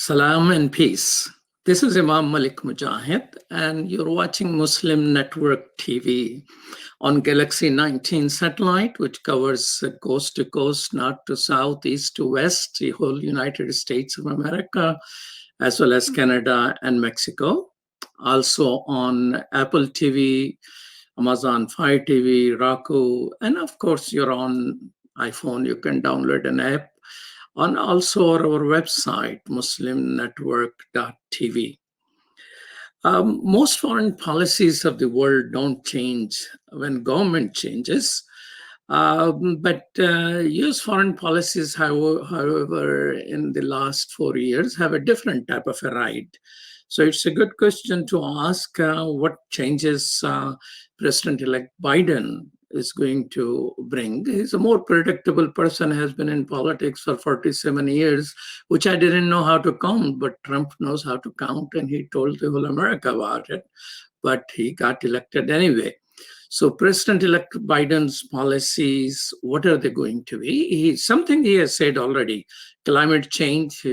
Salam and peace. This is Imam Malik Mujahid, and you're watching Muslim Network TV on Galaxy 19 satellite, which covers coast to coast, north to south, east to west, the whole United States of America, as well as Canada and Mexico. Also on Apple TV, Amazon Fire TV, Roku, and of course, you're on iPhone. You can download an app on also our website, muslimnetwork.tv. Most foreign policies of the world don't change when government changes, but US foreign policies, however, in the last 4 years have a different type of a ride. So it's a good question to ask what changes President-elect Biden is going to bring. He's a more predictable person, has been in politics for 47 years, which I didn't know how to count, but Trump knows how to count, and he told the whole America about it, but he got elected anyway. So President-elect Biden's policies, what are they going to be? Something he has said already, climate change,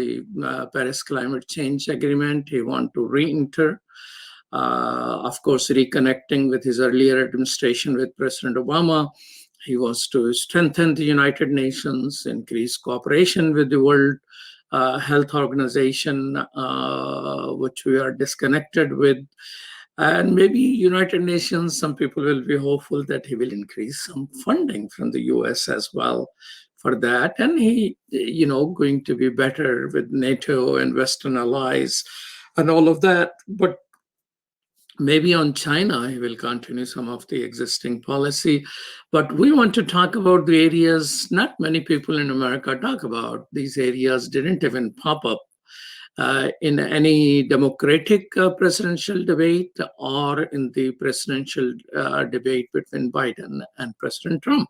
Paris Climate Change Agreement, he wants to re-enter. Of course, reconnecting with his earlier administration with President Obama. He wants to strengthen the United Nations, increase cooperation with the World Health Organization, which we are disconnected with. And maybe United Nations, some people will be hopeful that he will increase some funding from the US as well for that. And he, going to be better with NATO and Western allies and all of that. But maybe on China, he will continue some of the existing policy. But we want to talk about the areas not many people in America talk about. These areas didn't even pop up in any Democratic presidential debate or in the presidential debate between Biden and President Trump.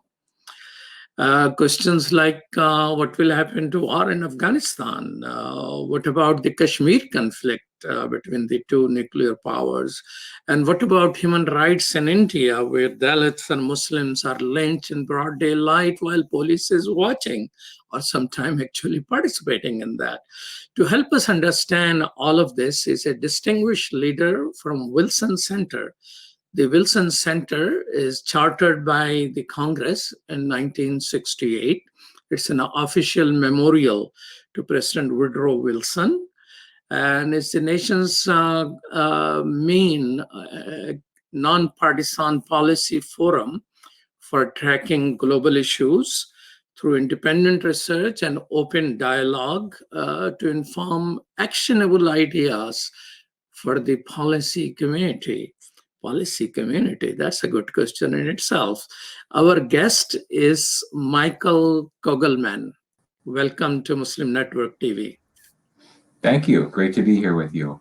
Questions like what will happen to war in Afghanistan? What about the Kashmir conflict between the two nuclear powers? And what about human rights in India, where Dalits and Muslims are lynched in broad daylight while police is watching, or sometimes actually participating in that? To help us understand all of this is a distinguished leader from Wilson Center. The Wilson Center is chartered by the Congress in 1968. It's an official memorial to President Woodrow Wilson, and it's the nation's main nonpartisan policy forum for tracking global issues through independent research and open dialogue to inform actionable ideas for the policy community. Policy community, that's a good question in itself. Our guest is Michael Kugelman. Welcome to Muslim Network TV. Thank you. Great to be here with you.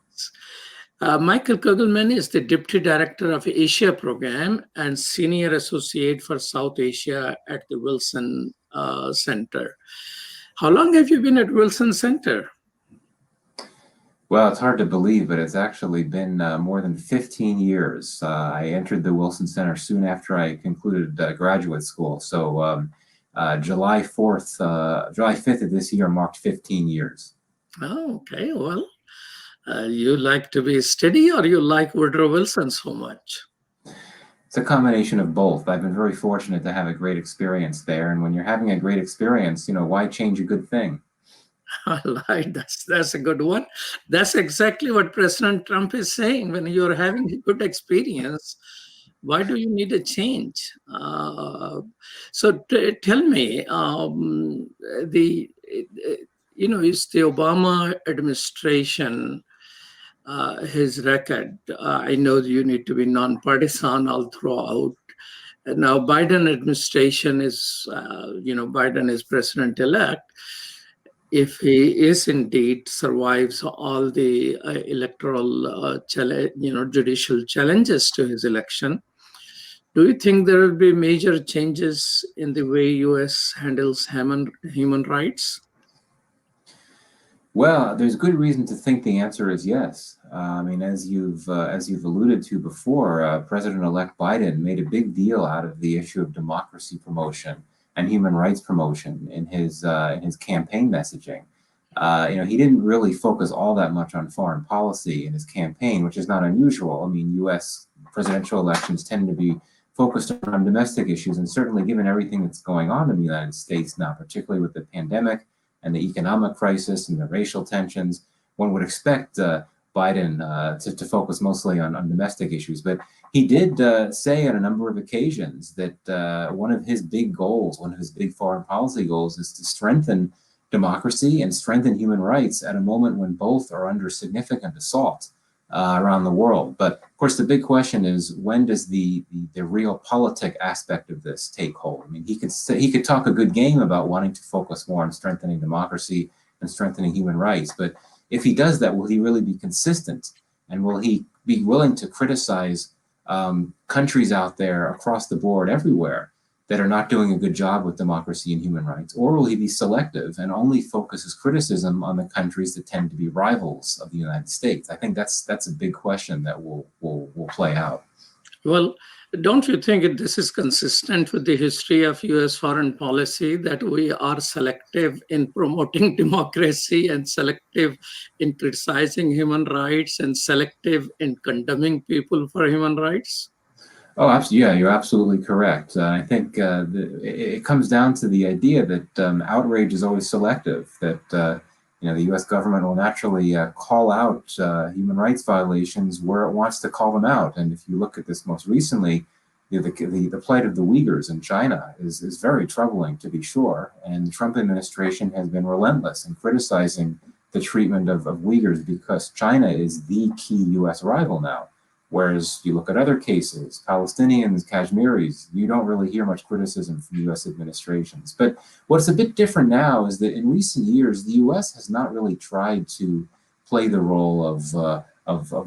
Michael Kugelman is the Deputy Director of Asia Program and Senior Associate for South Asia at the Wilson Center. How long have you been at Wilson Center? Well, it's hard to believe, but it's actually been more than 15 years. I entered the Wilson Center soon after I concluded graduate school. So July 5th of this year marked 15 years. Oh, okay. Well, you like to be steady, or you like Woodrow Wilson so much? It's a combination of both. I've been very fortunate to have a great experience there. And when you're having a great experience, why change a good thing? Right, that's a good one. That's exactly what President Trump is saying. When you're having a good experience, why do you need a change? So tell me, is the Obama administration, his record? I know you need to be nonpartisan all throughout. Now, Biden administration is, Biden is president-elect. If he is indeed survives all the electoral, judicial challenges to his election, do you think there will be major changes in the way U.S. handles human rights? Well, there's good reason to think the answer is yes. As you've alluded to before, President-elect Biden made a big deal out of the issue of democracy promotion and human rights promotion in his campaign messaging. He didn't really focus all that much on foreign policy in his campaign, which is not unusual. I mean, U.S. presidential elections tend to be focused on domestic issues, and certainly given everything that's going on in the United States now, particularly with the pandemic and the economic crisis and the racial tensions, one would expect Biden to focus mostly on domestic issues. But he did say on a number of occasions that one of his big goals, one of his big foreign policy goals, is to strengthen democracy and strengthen human rights at a moment when both are under significant assault around the world. But of course, the big question is, when does the realpolitik aspect of this take hold? I mean, he could talk a good game about wanting to focus more on strengthening democracy and strengthening human rights, but if he does that, will he really be consistent? And will he be willing to criticize countries out there across the board everywhere that are not doing a good job with democracy and human rights? Or will he be selective and only focus his criticism on the countries that tend to be rivals of the United States? I think that's a big question that will play out. Well, don't you think this is consistent with the history of US foreign policy, that we are selective in promoting democracy and selective in criticizing human rights and selective in condemning people for human rights? Oh, absolutely. Yeah, you're absolutely correct. I think it comes down to the idea that outrage is always selective, that the U.S. government will naturally call out human rights violations where it wants to call them out. And if you look at this most recently, the plight of the Uyghurs in China is very troubling, to be sure. And the Trump administration has been relentless in criticizing the treatment of Uyghurs, because China is the key U.S. rival now. Whereas you look at other cases, Palestinians, Kashmiris, you don't really hear much criticism from U.S. administrations. But what's a bit different now is that in recent years, the U.S. has not really tried to play the role of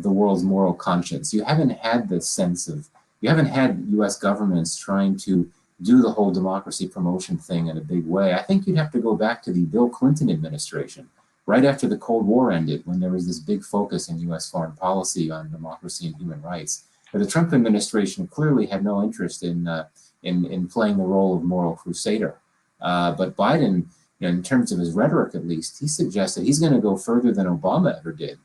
the world's moral conscience. You haven't had this sense of, you haven't had U.S. governments trying to do the whole democracy promotion thing in a big way. I think you'd have to go back to the Bill Clinton administration, right after the Cold War ended, when there was this big focus in U.S. foreign policy on democracy and human rights. But the Trump administration clearly had no interest in playing the role of moral crusader. But Biden, in terms of his rhetoric at least, he suggests that he's going to go further than Obama ever did,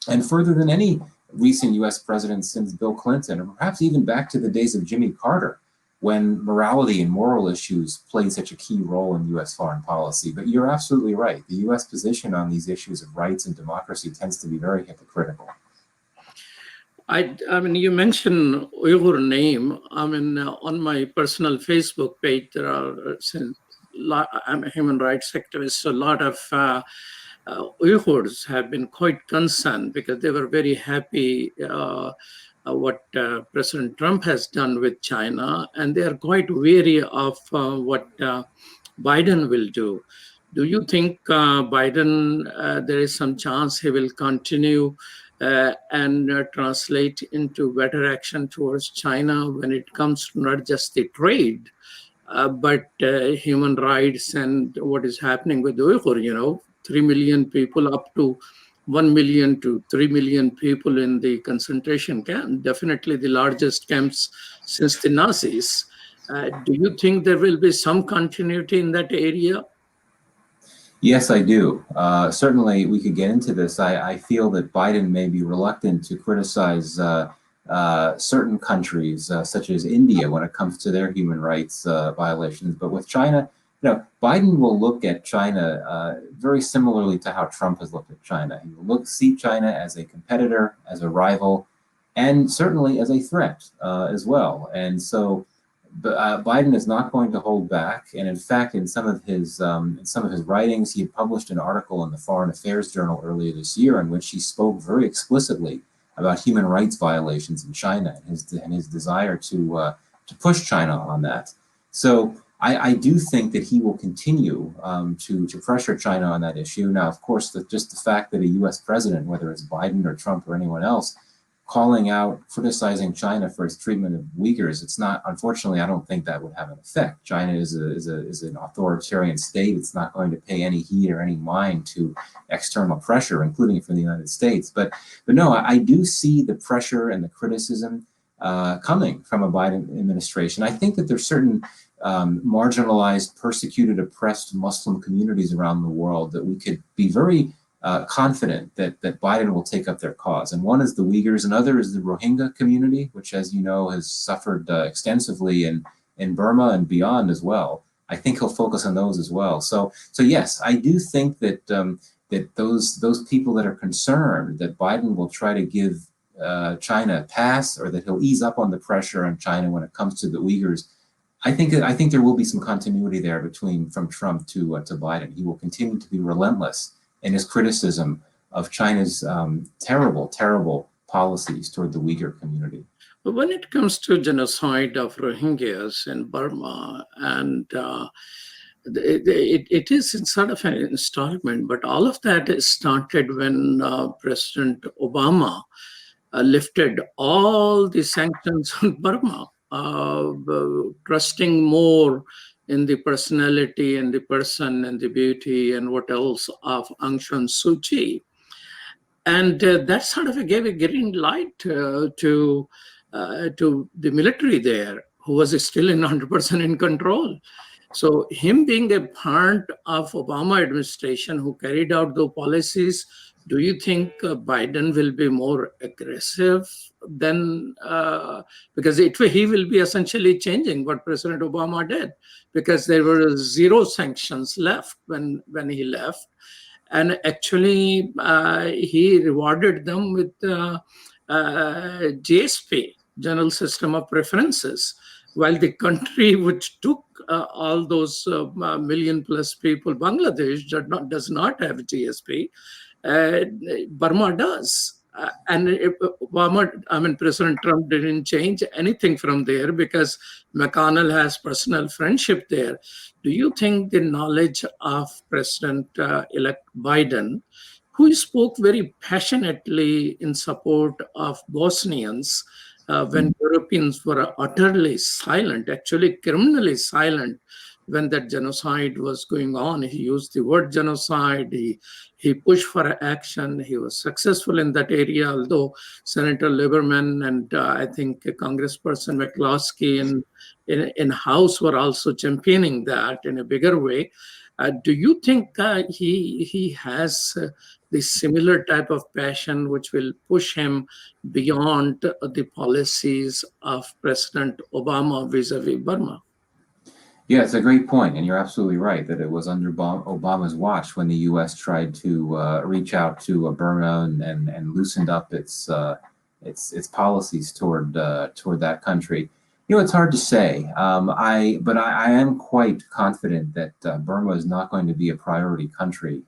and further than any recent U.S. president since Bill Clinton, or perhaps even back to the days of Jimmy Carter, when morality and moral issues played such a key role in U.S. foreign policy. But you're absolutely right. The U.S. position on these issues of rights and democracy tends to be very hypocritical. I mean, you mentioned Uyghur name. I mean, on my personal Facebook page, there are, I'm a human rights activist, so a lot of Uyghurs have been quite concerned, because they were very happy what President Trump has done with China, and they are quite wary of what Biden will do. Do you think Biden, there is some chance he will continue and translate into better action towards China when it comes to not just the trade, but human rights and what is happening with the Uyghur, 3 million people, up to 1 million to 3 million people in the concentration camp, definitely the largest camps since the Nazis. Do you think there will be some continuity in that area? Yes, I do. Certainly, we could get into this. I feel that Biden may be reluctant to criticize certain countries, such as India, when it comes to their human rights violations. But with China, Biden will look at China very similarly to how Trump has looked at China. He will see China as a competitor, as a rival, and certainly as a threat as well. And so Biden is not going to hold back. And in fact, in some of his writings, he had published an article in the Foreign Affairs Journal earlier this year in which he spoke very explicitly about human rights violations in China and his desire to push China on that. So I do think that he will continue to pressure China on that issue. Now, of course, just the fact that a U.S. president, whether it's Biden or Trump or anyone else, calling out, criticizing China for its treatment of Uyghurs, it's not, unfortunately, I don't think that would have an effect. China is an authoritarian state. It's not going to pay any heed or any mind to external pressure, including from the United States. But no, I do see the pressure and the criticism coming from a Biden administration. I think that there's certain marginalized, persecuted, oppressed Muslim communities around the world that we could be very confident that Biden will take up their cause. And one is the Uyghurs, another is the Rohingya community, which, as you know, has suffered extensively in Burma and beyond as well. I think he'll focus on those as well. So yes, I do think that that those people that are concerned that Biden will try to give China a pass, or that he'll ease up on the pressure on China when it comes to the Uyghurs, I think there will be some continuity there from Trump to Biden. He will continue to be relentless in his criticism of China's terrible policies toward the Uyghur community. But when it comes to genocide of Rohingyas in Burma, and it is in sort of an installment, but all of that started when President Obama lifted all the sanctions on Burma, trusting more in the personality and the person and the beauty and what else of Aung San Suu Kyi. And that sort of gave a green light to the military there, who was still in 100% in control. So him being a part of Obama administration who carried out those policies, do you think Biden will be more aggressive than, because he will be essentially changing what President Obama did, because there were zero sanctions left when he left. And actually, he rewarded them with GSP, General System of Preferences, while the country which took all those million plus people, Bangladesh, does not have GSP. Burma does. President Trump didn't change anything from there because McConnell has personal friendship there. Do you think the knowledge of President-elect Biden, who spoke very passionately in support of Bosnians when Europeans were utterly silent, actually criminally silent, when that genocide was going on? He used the word genocide. He pushed for action. He was successful in that area, although Senator Lieberman and I think Congressperson McCloskey in House were also championing that in a bigger way. Do you think he has the similar type of passion which will push him beyond the policies of President Obama vis-a-vis Burma? Yeah, it's a great point, and you're absolutely right that it was under Obama's watch when the U.S. tried to reach out to Burma and loosened up its policies toward that country. You know, it's hard to say. But I am quite confident that Burma is not going to be a priority country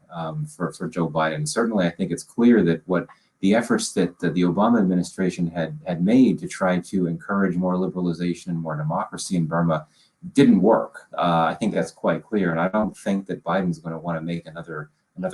for Joe Biden. Certainly, I think it's clear that what the efforts that the Obama administration had made to try to encourage more liberalization and more democracy in Burma didn't work. I think that's quite clear, and I don't think that Biden's going to want to make another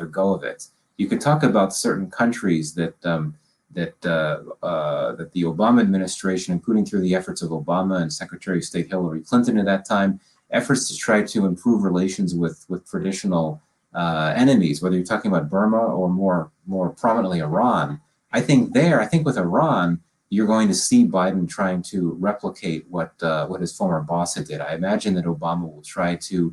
go of it. You could talk about certain countries that the Obama administration, including through the efforts of Obama and Secretary of State Hillary Clinton at that time, efforts to try to improve relations with traditional enemies, whether you're talking about Burma or more prominently Iran. I think with Iran, you're going to see Biden trying to replicate what his former boss did. I imagine that Obama will try to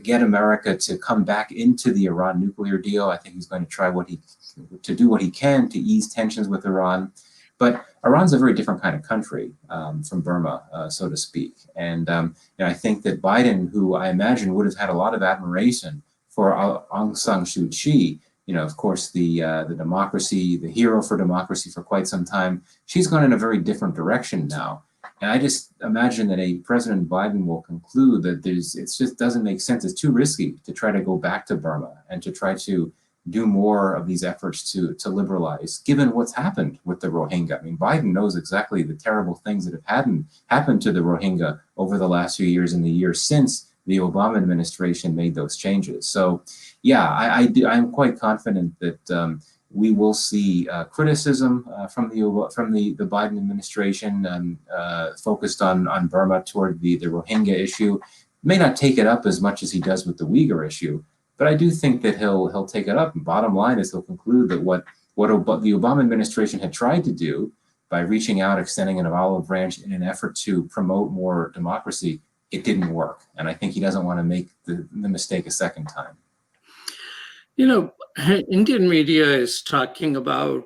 get America to come back into the Iran nuclear deal. I think he's going to try to do what he can to ease tensions with Iran. But Iran's a very different kind of country from Burma, so to speak. And I think that Biden, who I imagine would have had a lot of admiration for Aung San Suu Kyi, of course, the democracy, the hero for democracy for quite some time, she's gone in a very different direction now. And I just imagine that a President Biden will conclude that it just doesn't make sense. It's too risky to try to go back to Burma and to try to do more of these efforts to liberalize, given what's happened with the Rohingya. I mean, Biden knows exactly the terrible things that have happened to the Rohingya over the last few years and the years since the Obama administration made those changes. So, yeah, I'm quite confident that we will see criticism from the Biden administration focused on Burma toward the Rohingya issue. May not take it up as much as he does with the Uyghur issue, but I do think that he'll take it up. And bottom line is he'll conclude that what the Obama administration had tried to do by reaching out, extending an olive branch in an effort to promote more democracy, it didn't work. And I think he doesn't want to make the mistake a second time. You know, Indian media is talking about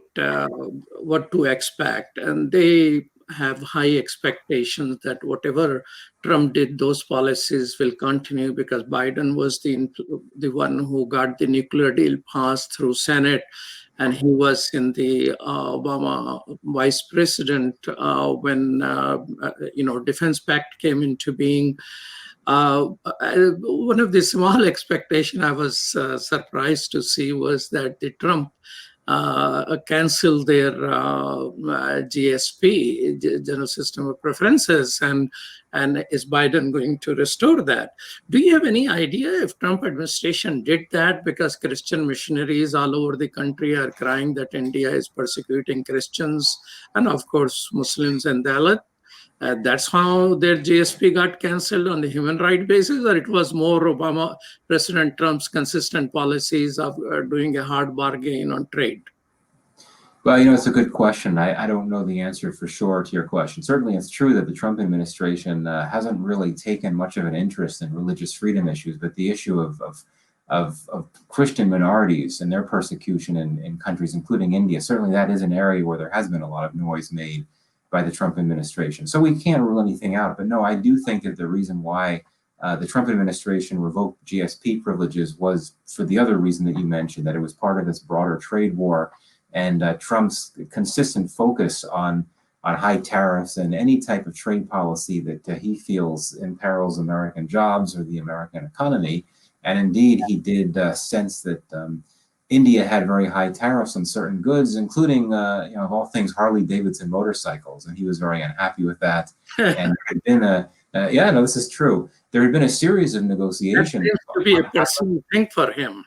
what to expect, and they have high expectations that whatever Trump did, those policies will continue because Biden was the one who got the nuclear deal passed through Senate, and he was in the Obama vice president when Defense Pact came into being. One of the small expectation I was surprised to see was that the Trump canceled their GSP, General System of Preferences, and is Biden going to restore that? Do you have any idea if Trump administration did that? Because Christian missionaries all over the country are crying that India is persecuting Christians and, of course, Muslims and Dalit. That's how their GSP got canceled on the human right basis, or it was more President Trump's consistent policies of doing a hard bargain on trade? Well, it's a good question. I don't know the answer for sure to your question. Certainly, it's true that the Trump administration hasn't really taken much of an interest in religious freedom issues, but the issue of Christian minorities and their persecution in countries, including India, certainly that is an area where there has been a lot of noise made by the Trump administration. So we can't rule anything out. But no, I do think that the reason why the Trump administration revoked GSP privileges was for the other reason that you mentioned, that it was part of this broader trade war and Trump's consistent focus on high tariffs and any type of trade policy that he feels imperils American jobs or the American economy. And indeed, he did sense that India had very high tariffs on certain goods, including, of all things, Harley-Davidson motorcycles, and he was very unhappy with that. And there had been this is true. There had been a series of negotiations. That seems to be a personal thing for him.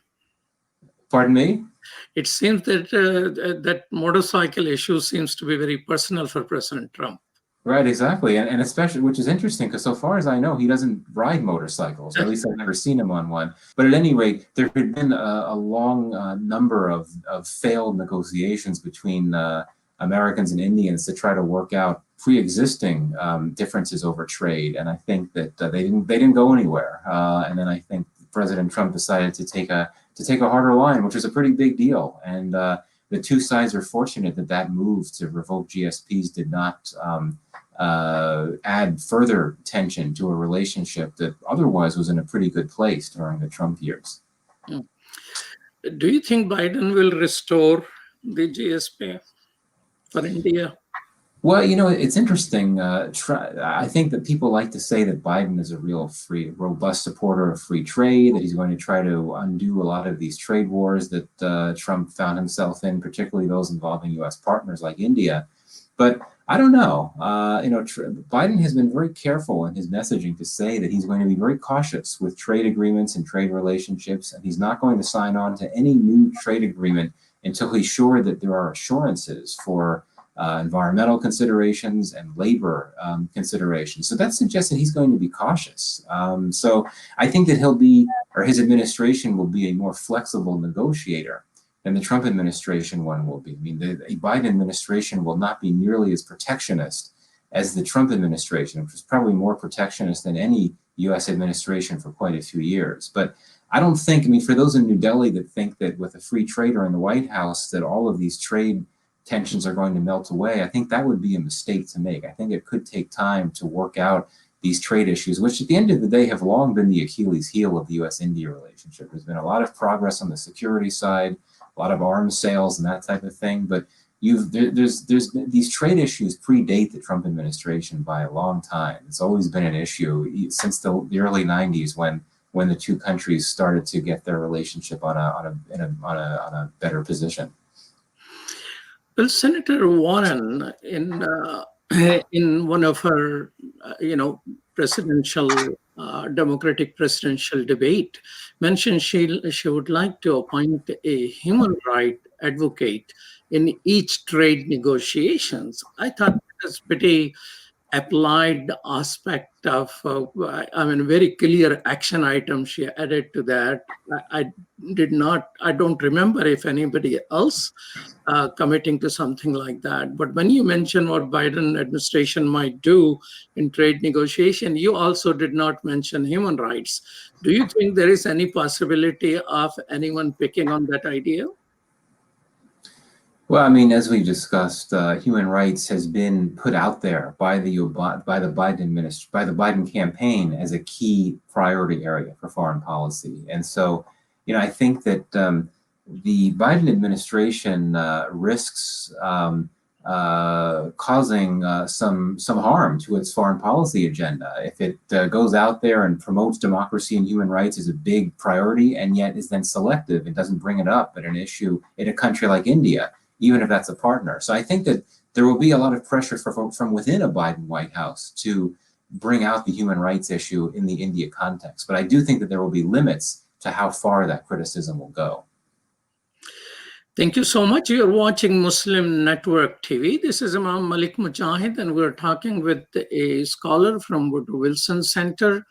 Pardon me? It seems that that motorcycle issue seems to be very personal for President Trump. Right, exactly. And especially, which is interesting, because so far as I know, he doesn't ride motorcycles, or at least I've never seen him on one. But at any rate, there had been a long number of failed negotiations between Americans and Indians to try to work out pre-existing differences over trade. And I think that they didn't go anywhere. And then I think President Trump decided to take a harder line, which was a pretty big deal. And the two sides are fortunate that move to revoke GSPs did not add further tension to a relationship that otherwise was in a pretty good place during the Trump years. Do you think Biden will restore the GSP for India? Well, it's interesting. I think that people like to say that Biden is a real robust supporter of free trade, that he's going to try to undo a lot of these trade wars that Trump found himself in, particularly those involving U.S. partners like India. But I don't know. Biden has been very careful in his messaging to say that he's going to be very cautious with trade agreements and trade relationships, and he's not going to sign on to any new trade agreement until he's sure that there are assurances for environmental considerations and labor considerations. So that suggests that he's going to be cautious. So I think that his administration will be a more flexible negotiator than the Trump administration one will be. I mean, the Biden administration will not be nearly as protectionist as the Trump administration, which was probably more protectionist than any U.S. administration for quite a few years. But I don't think, for those in New Delhi that think that with a free trader in the White House that all of these trade tensions are going to melt away, I think that would be a mistake to make. I think it could take time to work out these trade issues, which at the end of the day have long been the Achilles heel of the U.S.-India relationship. There's been a lot of progress on the security side, a lot of arms sales and that type of thing, but there's these trade issues predate the Trump administration by a long time. It's always been an issue since the early 90s when the two countries started to get their relationship on a better position. Well, Senator Warren, in one of her, Democratic presidential debate, mentioned she would like to appoint a human rights advocate in each trade negotiations. I thought that was pretty applied aspect of, very clear action item she added to that. I don't remember if anybody else committing to something like that. But when you mention what Biden administration might do in trade negotiation, you also did not mention human rights. Do you think there is any possibility of anyone picking on that idea? Well, I mean, as we discussed, human rights has been put out there by the Biden campaign as a key priority area for foreign policy. And so, I think that the Biden administration risks causing some harm to its foreign policy agenda if it goes out there and promotes democracy and human rights as a big priority, and yet is then selective and doesn't bring it up at an issue in a country like India, even if that's a partner. So I think that there will be a lot of pressure from within a Biden White House to bring out the human rights issue in the India context. But I do think that there will be limits to how far that criticism will go. Thank you so much. You're watching Muslim Network TV. This is Imam Malik Mujahid, and we're talking with a scholar from Woodrow Wilson Center,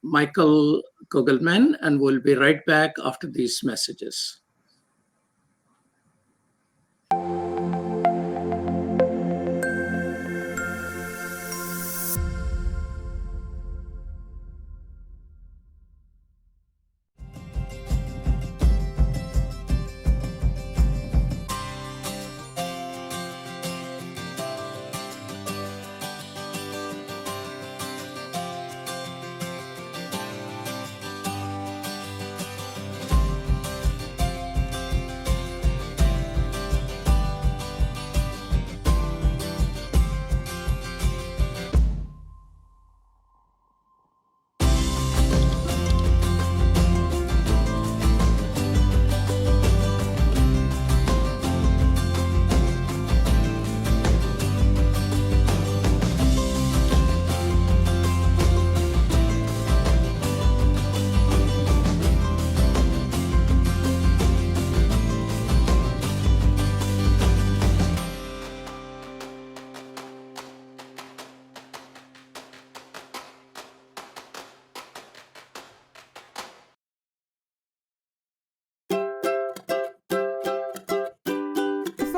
Michael Kugelman, and we'll be right back after these messages.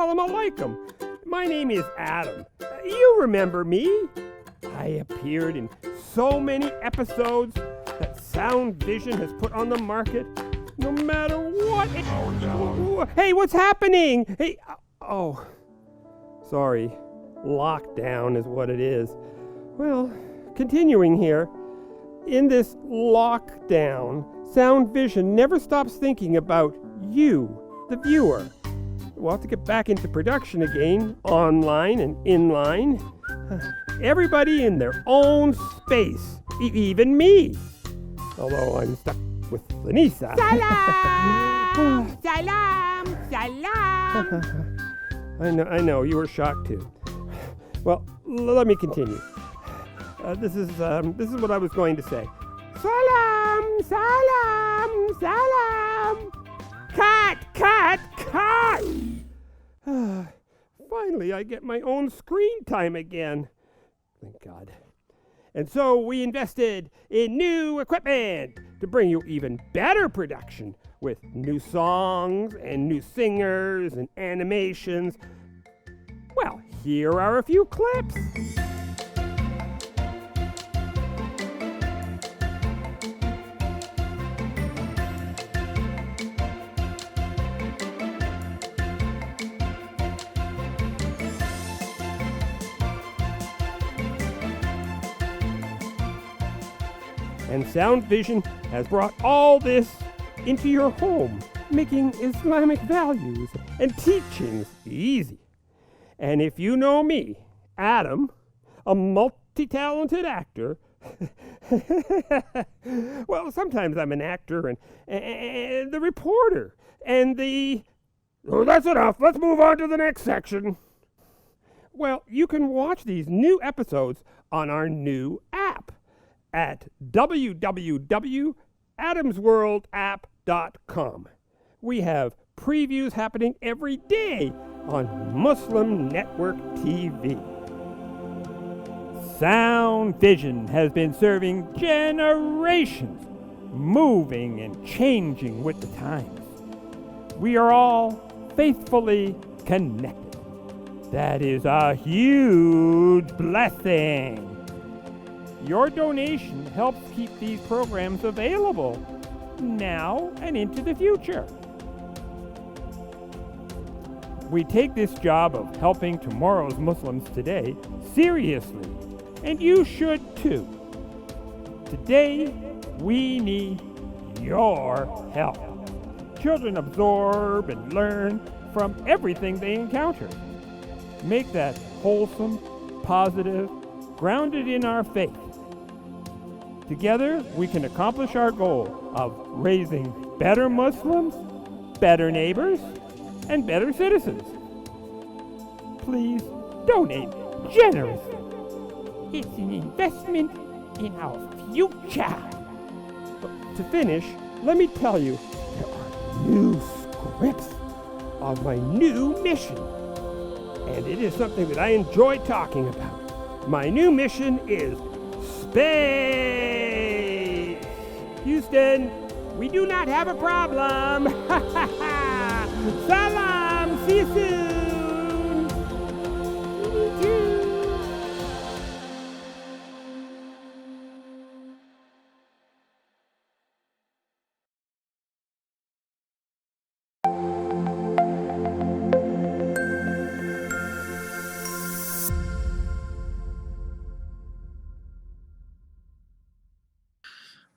Assalamu alaikum. My name is Adam. You remember me? I appeared in so many episodes that Sound Vision has put on the market. No matter what. Hey, what's happening? Hey, oh, sorry. Lockdown is what it is. Well, continuing here. In this lockdown, Sound Vision never stops thinking about you, the viewer. We'll have to get back into production again, online and inline. Everybody in their own space, even me. Although I'm stuck with Lanisa. Salam! Salam! Salam! I know, you were shocked too. Well, let me continue. This is what I was going to say. Salam! Salam! Salam! Cut! Finally, I get my own screen time again. Thank God. And so we invested in new equipment to bring you even better production with new songs and new singers and animations. Well, here are a few clips. And Sound Vision has brought all this into your home, making Islamic values and teachings easy. And if you know me, Adam, a multi-talented actor, well, sometimes I'm an actor and the reporter and the... Oh, that's enough. Let's move on to the next section. Well, you can watch these new episodes on our new app at www.adamsworldapp.com. We have previews happening every day on Muslim Network TV. Sound vision has been serving generations, moving and changing with the times. We are all faithfully connected. That is a huge blessing. Your donation helps keep these programs available now and into the future. We take this job of helping tomorrow's Muslims today seriously, and you should too. Today, we need your help. Children absorb and learn from everything they encounter. Make that wholesome, positive, grounded in our faith. Together, we can accomplish our goal of raising better Muslims, better neighbors, and better citizens. Please donate generously. It's an investment in our future. To finish, let me tell you, there are new scripts of my new mission. And it is something that I enjoy talking about. My new mission is space. Houston, We do not have a problem. Salam. See you soon.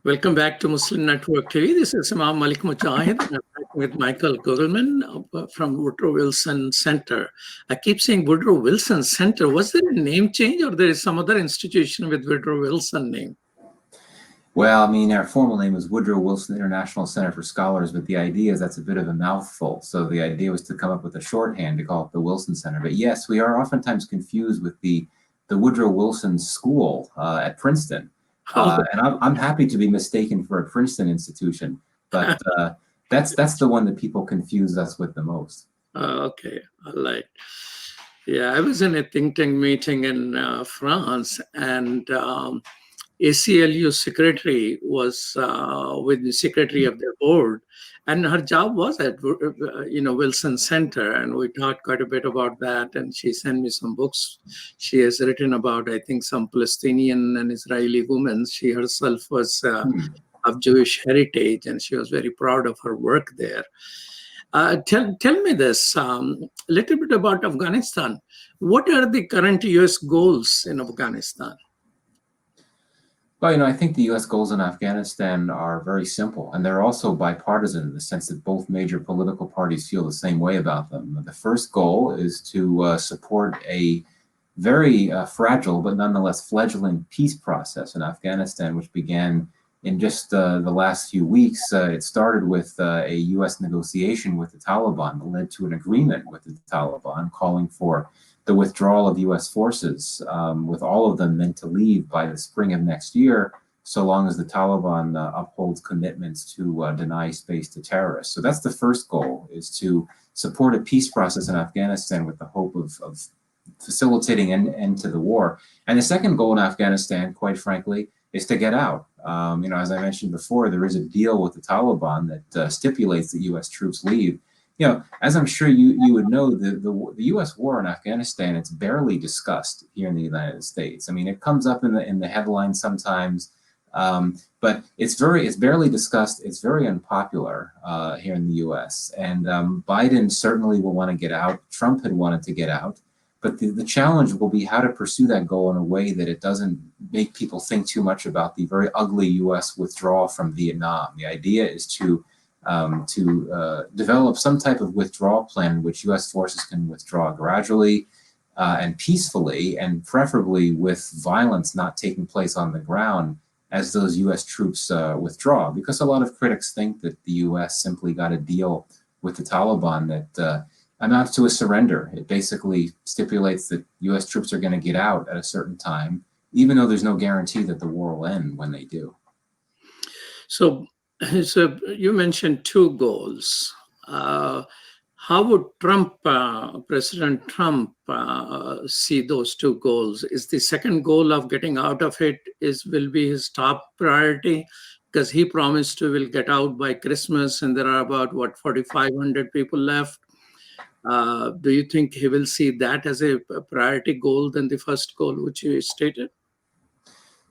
Welcome back to Muslim Network TV. This is Imam Malik Mujahid. I'm back with Michael Kugelman from Woodrow Wilson Center. I keep saying Woodrow Wilson Center. Was there a name change, or there is some other institution with Woodrow Wilson name? Well, I mean, our formal name is Woodrow Wilson International Center for Scholars, but the idea is that's a bit of a mouthful. So the idea was to come up with a shorthand to call it the Wilson Center. But yes, we are oftentimes confused with the Woodrow Wilson School at Princeton. And I'm happy to be mistaken for a Princeton institution, but that's the one that people confuse us with the most. Okay, all right. Yeah, I was in a think tank meeting in France, and ACLU secretary was with the secretary of their board, and her job was at Wilson Center, and we talked quite a bit about that. And she sent me some books she has written about, I think, some Palestinian and Israeli women. She herself was of Jewish heritage, and she was very proud of her work there. Tell me this, a little bit about Afghanistan. What are the current U.S. goals in Afghanistan? Well, I think the U.S. goals in Afghanistan are very simple, and they're also bipartisan in the sense that both major political parties feel the same way about them. The first goal is to support a very fragile but nonetheless fledgling peace process in Afghanistan, which began in just the last few weeks. It started with a U.S. negotiation with the Taliban that led to an agreement with the Taliban calling for the withdrawal of U.S. forces, with all of them meant to leave by the spring of next year, so long as the Taliban upholds commitments to deny space to terrorists. So that's the first goal, is to support a peace process in Afghanistan with the hope of facilitating an end to the war. And the second goal in Afghanistan, quite frankly, is to get out. As I mentioned before, there is a deal with the Taliban that stipulates that U.S. troops leave. As I'm sure you would know, the U.S. war in Afghanistan, it's barely discussed here in the United States. I mean, it comes up in the headlines sometimes, but it's barely discussed. It's very unpopular here in the U.S. And Biden certainly will want to get out. Trump had wanted to get out, but the challenge will be how to pursue that goal in a way that it doesn't make people think too much about the very ugly U.S. withdrawal from Vietnam. The idea is to develop some type of withdrawal plan in which U.S. forces can withdraw gradually and peacefully, and preferably with violence not taking place on the ground as those U.S. troops withdraw. Because a lot of critics think that the U.S. simply got a deal with the Taliban that amounts to a surrender. It basically stipulates that U.S. troops are going to get out at a certain time, even though there's no guarantee that the war will end when they do. So you mentioned two goals. How would President Trump, see those two goals? Is the second goal of getting out of it will be his top priority? Because he promised to will get out by Christmas, and there are about 4,500 people left. Do you think he will see that as a priority goal than the first goal, which you stated?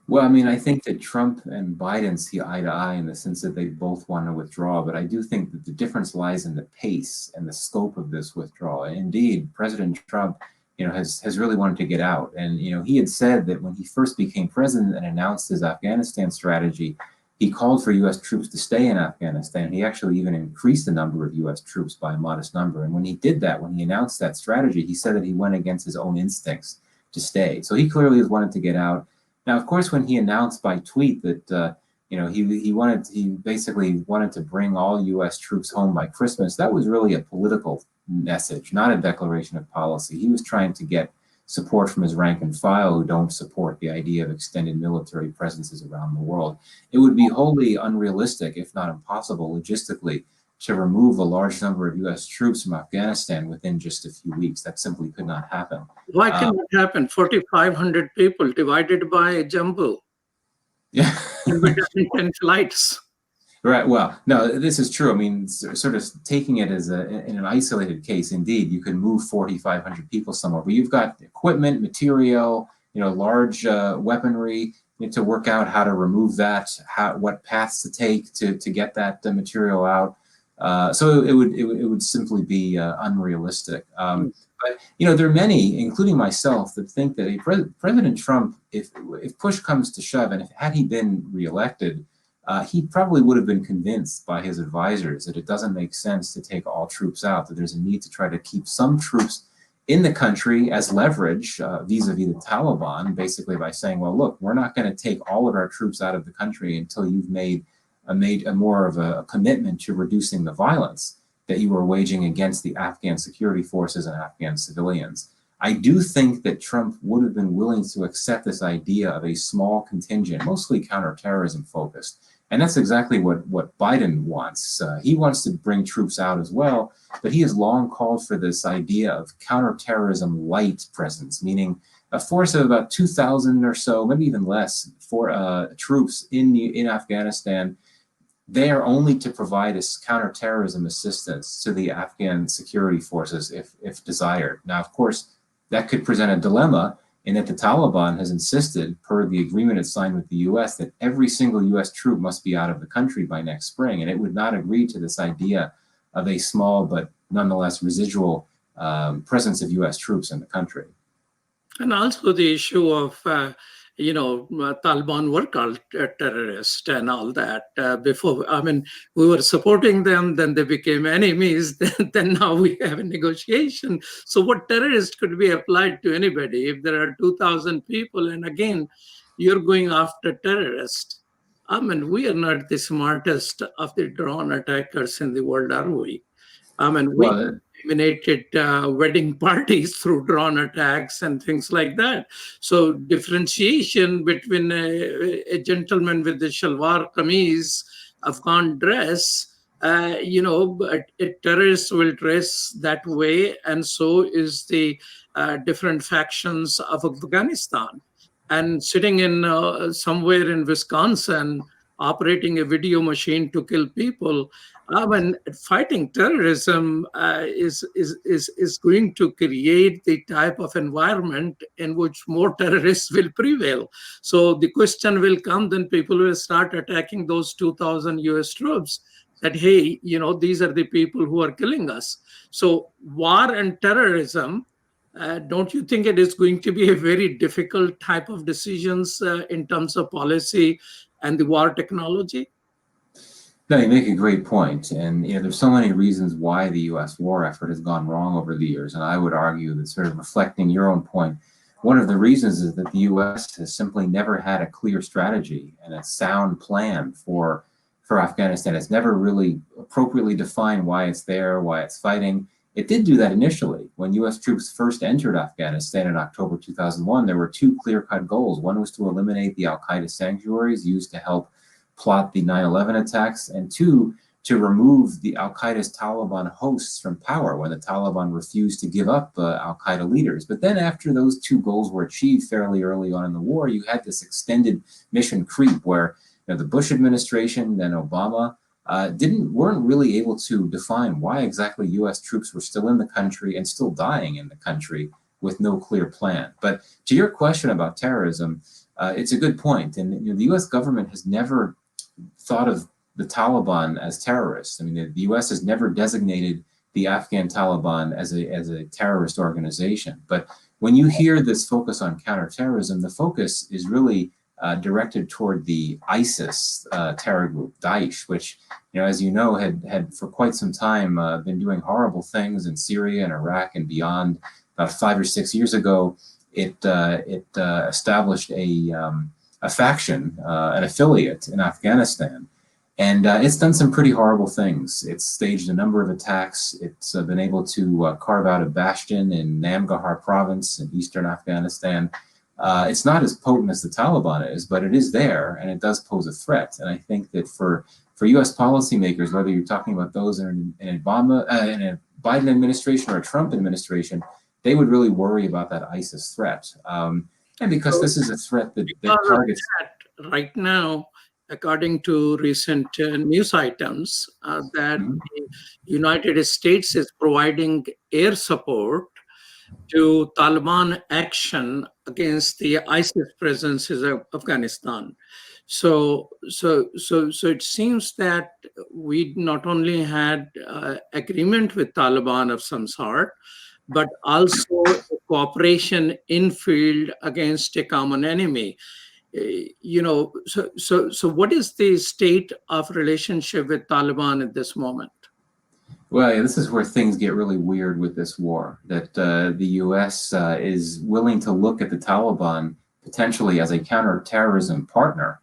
Well, I mean, I think that Trump and Biden see eye to eye in the sense that they both want to withdraw, but I do think that the difference lies in the pace and the scope of this withdrawal. And indeed, President Trump, has really wanted to get out. And, he had said that when he first became president and announced his Afghanistan strategy, he called for U.S. troops to stay in Afghanistan. He actually even increased the number of U.S. troops by a modest number. And when he did that, when he announced that strategy, he said that he went against his own instincts to stay. So he clearly has wanted to get out. Now, of course, when he announced by tweet that he basically wanted to bring all U.S. troops home by Christmas, that was really a political message, not a declaration of policy. He was trying to get support from his rank and file who don't support the idea of extended military presences around the world. It would be wholly unrealistic, if not impossible logistically, to remove a large number of U.S. troops from Afghanistan within just a few weeks. That simply could not happen. Why can that happen? 4,500 people divided by jumbo. Yeah. And we're doing 10 flights. Right. Well, no, this is true. I mean, sort of taking it as in an isolated case, indeed, you can move 4,500 people somewhere, but you've got equipment, material, large weaponry. You need to work out how to remove that, what paths to take to get that material out. So it would simply be unrealistic. But there are many, including myself, that think that President Trump, if push comes to shove, and had he been reelected, he probably would have been convinced by his advisors that it doesn't make sense to take all troops out, that there's a need to try to keep some troops in the country as leverage vis-a-vis the Taliban, basically by saying, well, look, we're not going to take all of our troops out of the country until you've made more of a commitment to reducing the violence that you were waging against the Afghan security forces and Afghan civilians. I do think that Trump would have been willing to accept this idea of a small contingent, mostly counterterrorism focused. And that's exactly what Biden wants. He wants to bring troops out as well, but he has long called for this idea of counterterrorism light presence, meaning a force of about 2,000 or so, maybe even less, for troops in Afghanistan. They are only to provide counterterrorism assistance to the Afghan security forces if desired. Now, of course, that could present a dilemma in that the Taliban has insisted, per the agreement it signed with the U.S., that every single U.S. troop must be out of the country by next spring, and it would not agree to this idea of a small but nonetheless residual presence of U.S. troops in the country. And also the issue of Taliban were called terrorists and all that before. I mean, we were supporting them, then they became enemies, then now we have a negotiation. So what terrorist could be applied to anybody if there are 2,000 people and again, you're going after terrorists? I mean, we are not the smartest of the drone attackers in the world, are we? I mean, we eliminated wedding parties through drone attacks and things like that. So differentiation between a gentleman with the shalwar kameez, Afghan dress, a terrorist will dress that way, and so is the different factions of Afghanistan. And sitting in somewhere in Wisconsin, operating a video machine to kill people. When fighting terrorism is going to create the type of environment in which more terrorists will prevail. So the question will come, then people will start attacking those 2,000 US troops that, hey, these are the people who are killing us. So war and terrorism, don't you think it is going to be a very difficult type of decisions in terms of policy and the war technology? No, you make a great point. And there's so many reasons why the U.S. war effort has gone wrong over the years. And I would argue that, sort of reflecting your own point, one of the reasons is that the U.S. has simply never had a clear strategy and a sound plan for Afghanistan. It's never really appropriately defined why it's there, why it's fighting. It did do that initially. When U.S. troops first entered Afghanistan in October 2001, there were two clear-cut goals. One was to eliminate the al-Qaeda sanctuaries used to help plot the 9/11 attacks, and two, to remove the Al-Qaeda's Taliban hosts from power when the Taliban refused to give up Al-Qaeda leaders. But then after those two goals were achieved fairly early on in the war, you had this extended mission creep where the Bush administration, then Obama, weren't really able to define why exactly U.S. troops were still in the country and still dying in the country with no clear plan. But to your question about terrorism, it's a good point. And the U.S. government has never thought of the Taliban as terrorists. I mean, the U.S. has never designated the Afghan Taliban as a terrorist organization. But when you hear this focus on counterterrorism, the focus is really directed toward the ISIS terror group, Daesh, which, as you know, had for quite some time been doing horrible things in Syria and Iraq and beyond. About 5 or 6 years ago, it established a faction, an affiliate in Afghanistan. And it's done some pretty horrible things. It's staged a number of attacks. It's been able to carve out a bastion in Namgarhar province in eastern Afghanistan. It's not as potent as the Taliban is, but it is there, and it does pose a threat. And I think that for U.S. policymakers, whether you're talking about those in a Biden administration or a Trump administration, they would really worry about that ISIS threat. And because this is a threat that targets... Right now, according to recent news items, that the United States is providing air support to Taliban action against the ISIS presence in Afghanistan. So it seems that we not only had agreement with Taliban of some sort, but also cooperation in field against a common enemy. So what is the state of relationship with Taliban at this moment? Well, yeah, this is where things get really weird with this war, that the U.S. Is willing to look at the Taliban potentially as a counterterrorism partner,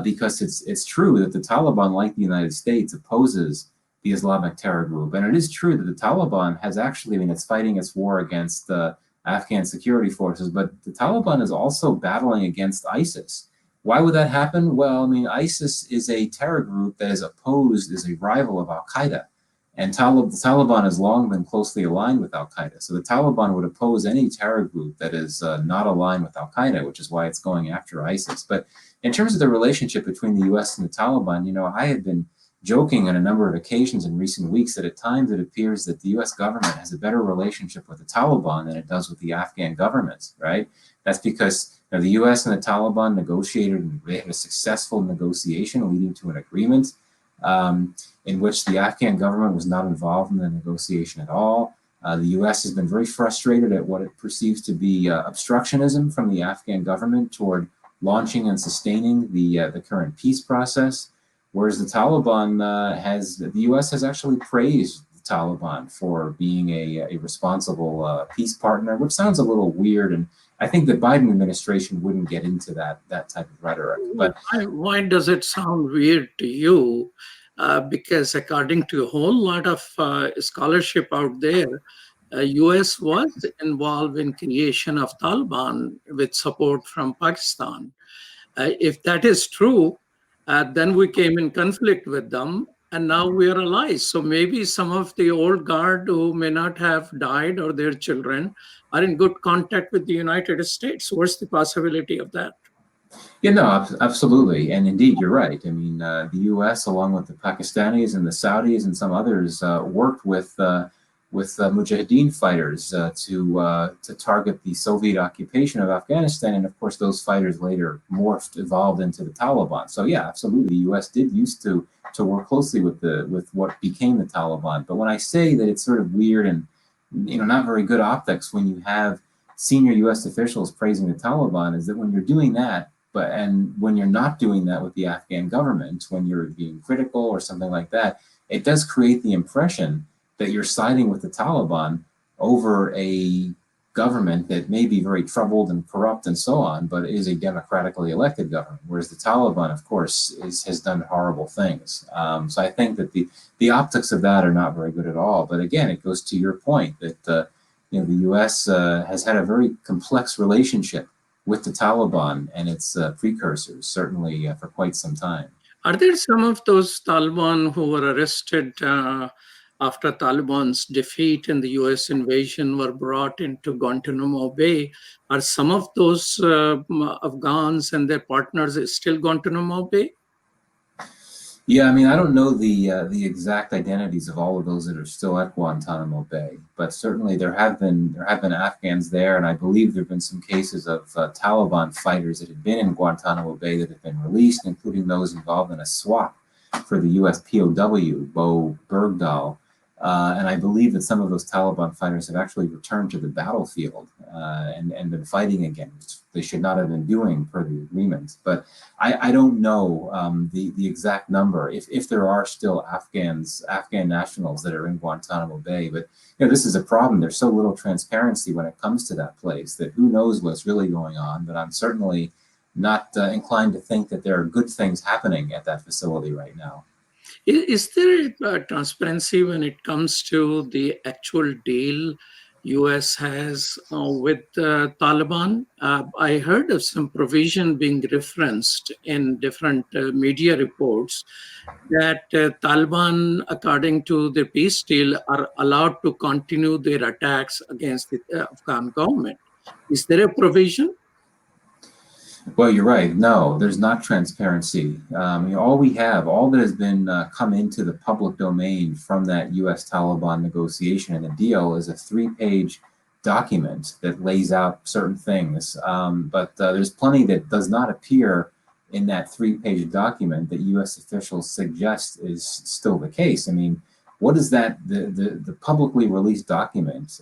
because it's true that the Taliban, like the United States, opposes the Islamic terror group. And it is true that the Taliban has actually, it's fighting its war against Afghan security forces, but the Taliban is also battling against ISIS. Why would that happen? Well, ISIS is a terror group that is opposed, is a rival of Al-Qaeda. And the Taliban has long been closely aligned with Al-Qaeda. So the Taliban would oppose any terror group that is not aligned with Al-Qaeda, which is why it's going after ISIS. But in terms of the relationship between the U.S. and the Taliban, I have been joking on a number of occasions in recent weeks that at times it appears that the U.S. government has a better relationship with the Taliban than it does with the Afghan government, right? That's because the U.S. and the Taliban negotiated, and they had a successful negotiation leading to an agreement in which the Afghan government was not involved in the negotiation at all. The U.S. has been very frustrated at what it perceives to be obstructionism from the Afghan government toward launching and sustaining the current peace process. Whereas the Taliban the U.S. has actually praised the Taliban for being a responsible peace partner, which sounds a little weird, and I think the Biden administration wouldn't get into that type of rhetoric. But why does it sound weird to you? Because according to a whole lot of scholarship out there, U.S. was involved in creation of Taliban with support from Pakistan. If that is true, then we came in conflict with them, and now we are allies. So maybe some of the old guard who may not have died or their children are in good contact with the United States. What's the possibility of that? Yeah, no, absolutely. And indeed, you're right. The U.S., along with the Pakistanis and the Saudis and some others, worked with Mujahideen fighters to target the Soviet occupation of Afghanistan. And of course, those fighters later evolved into the Taliban. So yeah, absolutely. The U.S. did used to work closely with what became the Taliban. But when I say that it's sort of weird and not very good optics when you have senior U.S. officials praising the Taliban, is that when you're doing that, and when you're not doing that with the Afghan government, when you're being critical or something like that, it does create the impression that you're siding with the Taliban over a government that may be very troubled and corrupt and so on, but is a democratically elected government, whereas the Taliban, of course, has done horrible things. So I think that the optics of that are not very good at all. But again, it goes to your point that the U.S. Has had a very complex relationship with the Taliban and its precursors, certainly for quite some time. Are there some of those Taliban who were arrested after Taliban's defeat in the US invasion were brought into Guantanamo Bay? Are some of those Afghans and their partners still Guantanamo Bay? Yeah, I mean, I don't know the exact identities of all of those that are still at Guantanamo Bay, but certainly there have been Afghans there, and I believe there have been some cases of Taliban fighters that have been in Guantanamo Bay that have been released, including those involved in a swap for the U.S. POW, Bo Bergdahl. And I believe that some of those Taliban fighters have actually returned to the battlefield and been fighting again, which they should not have been doing per the agreement. But I don't know the exact number, if there are still Afghan nationals that are in Guantanamo Bay. But this is a problem. There's so little transparency when it comes to that place that who knows what's really going on. But I'm certainly not inclined to think that there are good things happening at that facility right now. Is there transparency when it comes to the actual deal US has with Taliban? I heard of some provision being referenced in different media reports that Taliban, according to the peace deal, are allowed to continue their attacks against the Afghan government. Is there a provision? Well, you're right. No, there's not transparency. All that has been come into the public domain from that U.S. Taliban negotiation and the deal is a 3-page document that lays out certain things. But there's plenty that does not appear in that 3-page document that U.S. officials suggest is still the case. I mean, what is that? The publicly released document,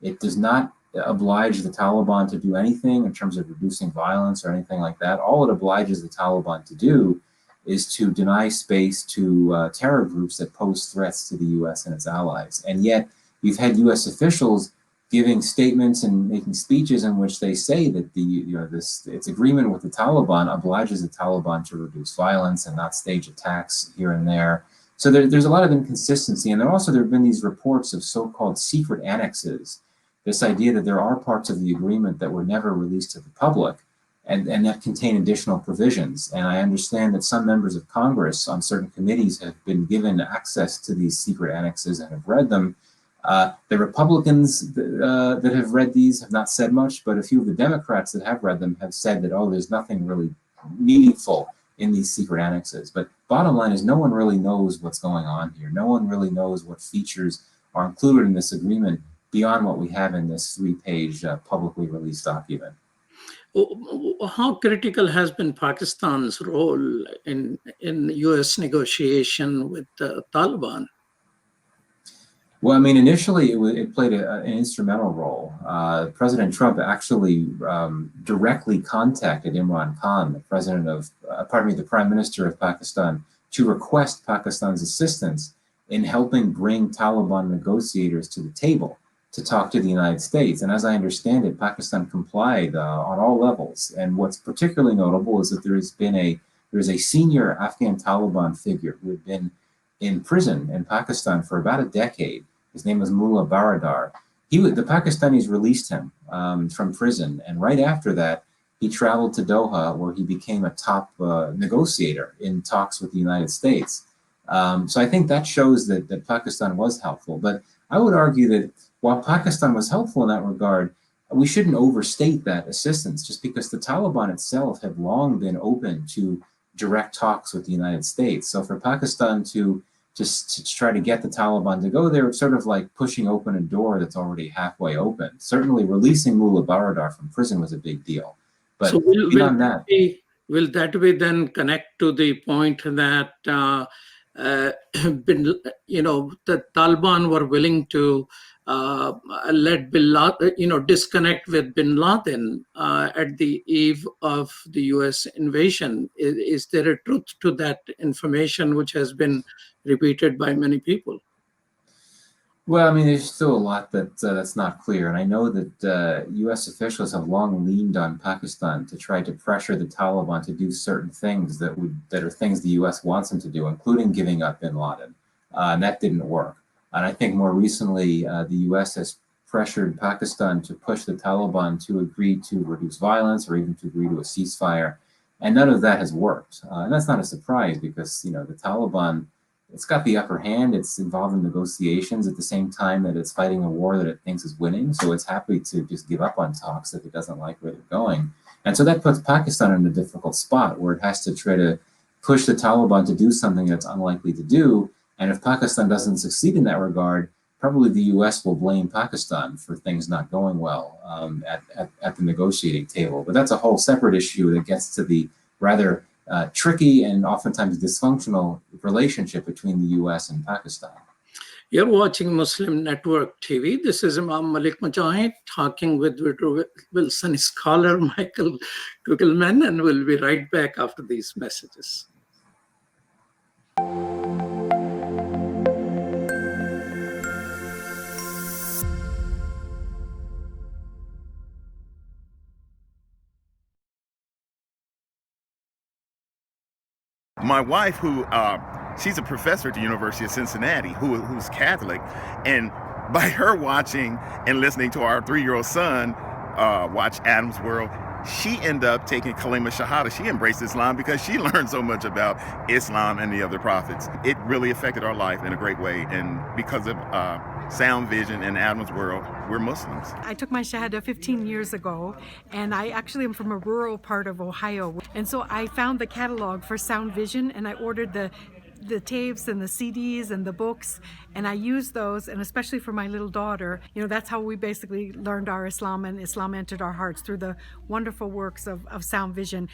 it does not oblige the Taliban to do anything in terms of reducing violence or anything like that. All it obliges the Taliban to do is to deny space to terror groups that pose threats to the U.S. and its allies. And yet, you've had U.S. officials giving statements and making speeches in which they say that its agreement with the Taliban obliges the Taliban to reduce violence and not stage attacks here and there. So there's a lot of inconsistency, and there have been these reports of so-called secret annexes. This idea that there are parts of the agreement that were never released to the public and that contain additional provisions. And I understand that some members of Congress on certain committees have been given access to these secret annexes and have read them. The Republicans that have read these have not said much, but a few of the Democrats that have read them have said that, there's nothing really meaningful in these secret annexes. But bottom line is no one really knows what's going on here. No one really knows what features are included in this agreement beyond what we have in this 3-page publicly released document. How critical has been Pakistan's role in U.S. negotiation with the Taliban? Well, I mean, initially it played an instrumental role. President Trump actually directly contacted Imran Khan, the Prime Minister of Pakistan, to request Pakistan's assistance in helping bring Taliban negotiators to the table to talk to the United States. And as I understand it, Pakistan complied on all levels. And what's particularly notable is that there's a senior Afghan Taliban figure who had been in prison in Pakistan for about a decade. His name was Mullah Baradar. The Pakistanis released him from prison. And right after that, he traveled to Doha, where he became a top negotiator in talks with the United States. So I think that shows that Pakistan was helpful. But I would argue that while Pakistan was helpful in that regard, we shouldn't overstate that assistance, just because the Taliban itself have long been open to direct talks with the United States. So for Pakistan to try to get the Taliban to go there, it's sort of like pushing open a door that's already halfway open. Certainly releasing Mullah Baradar from prison was a big deal. But so beyond that... Will that way then connect to the point that the Taliban were willing to let Bin Laden, disconnect with Bin Laden at the eve of the U.S. invasion? Is there a truth to that information, which has been repeated by many people? Well, I mean, there's still a lot that's not clear, and I know that U.S. officials have long leaned on Pakistan to try to pressure the Taliban to do certain things that are things the U.S. wants them to do, including giving up Bin Laden, and that didn't work. And I think more recently, the U.S. has pressured Pakistan to push the Taliban to agree to reduce violence or even to agree to a ceasefire. And none of that has worked. And that's not a surprise because, the Taliban, it's got the upper hand. It's involved in negotiations at the same time that it's fighting a war that it thinks is winning. So it's happy to just give up on talks if it doesn't like where they're going. And so that puts Pakistan in a difficult spot where it has to try to push the Taliban to do something that's unlikely to do. And if Pakistan doesn't succeed in that regard, probably the U.S. will blame Pakistan for things not going well at the negotiating table. But that's a whole separate issue that gets to the rather tricky and oftentimes dysfunctional relationship between the U.S. and Pakistan. You're watching Muslim Network TV. This is Imam Malik Mujahid talking with Woodrow Wilson scholar Michael Kugelman, and we'll be right back after these messages. My wife, she's a professor at the University of Cincinnati, who's Catholic, and by her watching and listening to our 3-year-old son watch Adam's World, she ended up taking Kalima Shahada. She embraced Islam because she learned so much about Islam and the other prophets. It really affected our life in a great way, and because of Sound Vision and Adam's World, we're Muslims. I took my Shahada 15 years ago, and I actually am from a rural part of Ohio. And so I found the catalog for Sound Vision, and I ordered the tapes and the CDs and the books, and I used those, and especially for my little daughter, that's how we basically learned our Islam, and Islam entered our hearts through the wonderful works of Sound Vision.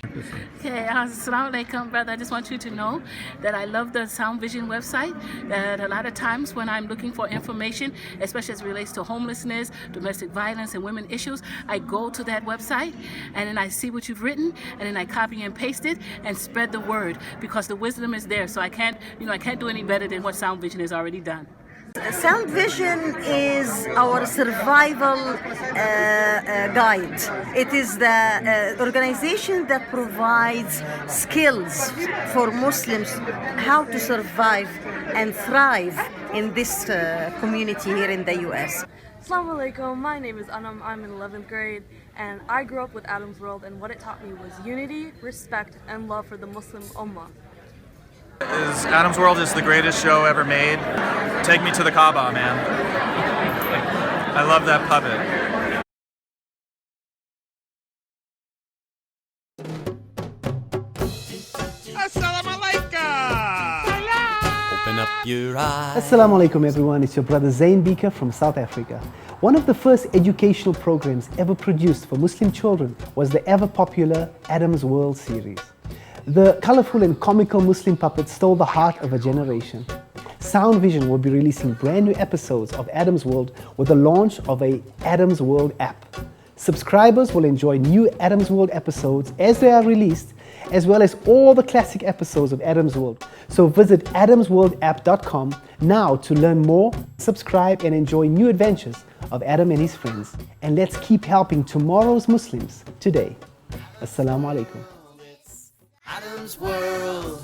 Okay, assalamu alaikum, brother. I just want you to know that I love the Sound Vision website, that a lot of times when I'm looking for information, especially as it relates to homelessness, domestic violence, and women issues, I go to that website, and then I see what you've written, and then I copy and paste it, and spread the word, because the wisdom is there, so I can't do any better than what Sound Vision has already done. Sound Vision is our survival guide. It is the organization that provides skills for Muslims how to survive and thrive in this community here in the U.S. Assalamu alaikum, my name is Anam, I'm in 11th grade, and I grew up with Adam's World, and what it taught me was unity, respect, and love for the Muslim Ummah. Adam's World is the greatest show ever made. Take me to the Kaaba, man. I love that puppet. Assalamu alaikum! Open up your eyes. Assalamu alaikum everyone, it's your brother Zain Bika from South Africa. One of the first educational programs ever produced for Muslim children was the ever popular Adam's World series. The colorful and comical Muslim puppets stole the heart of a generation. Sound Vision will be releasing brand new episodes of Adam's World with the launch of a Adam's World app. Subscribers will enjoy new Adam's World episodes as they are released, as well as all the classic episodes of Adam's World. So visit adamsworldapp.com now to learn more, subscribe, and enjoy new adventures of Adam and his friends. And let's keep helping tomorrow's Muslims today. Assalamu alaikum. Adam's World.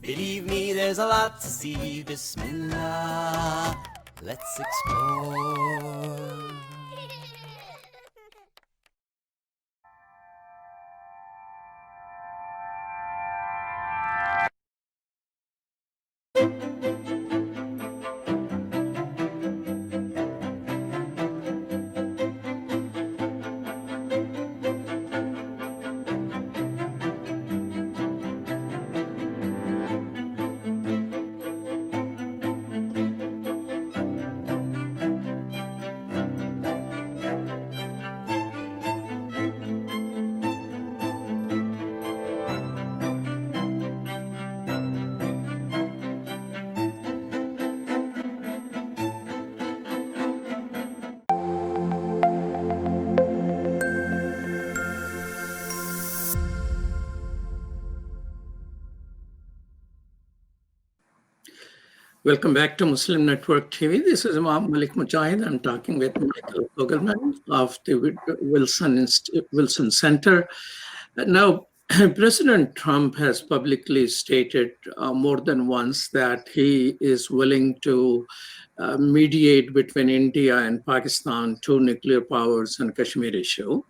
Believe me, there's a lot to see. Bismillah. Let's explore. Welcome back to Muslim Network TV. This is Imam Malik Mujahid. I'm talking with Michael Kugelman of the Wilson Center. Now, President Trump has publicly stated more than once that he is willing to mediate between India and Pakistan, two nuclear powers, and Kashmir issue.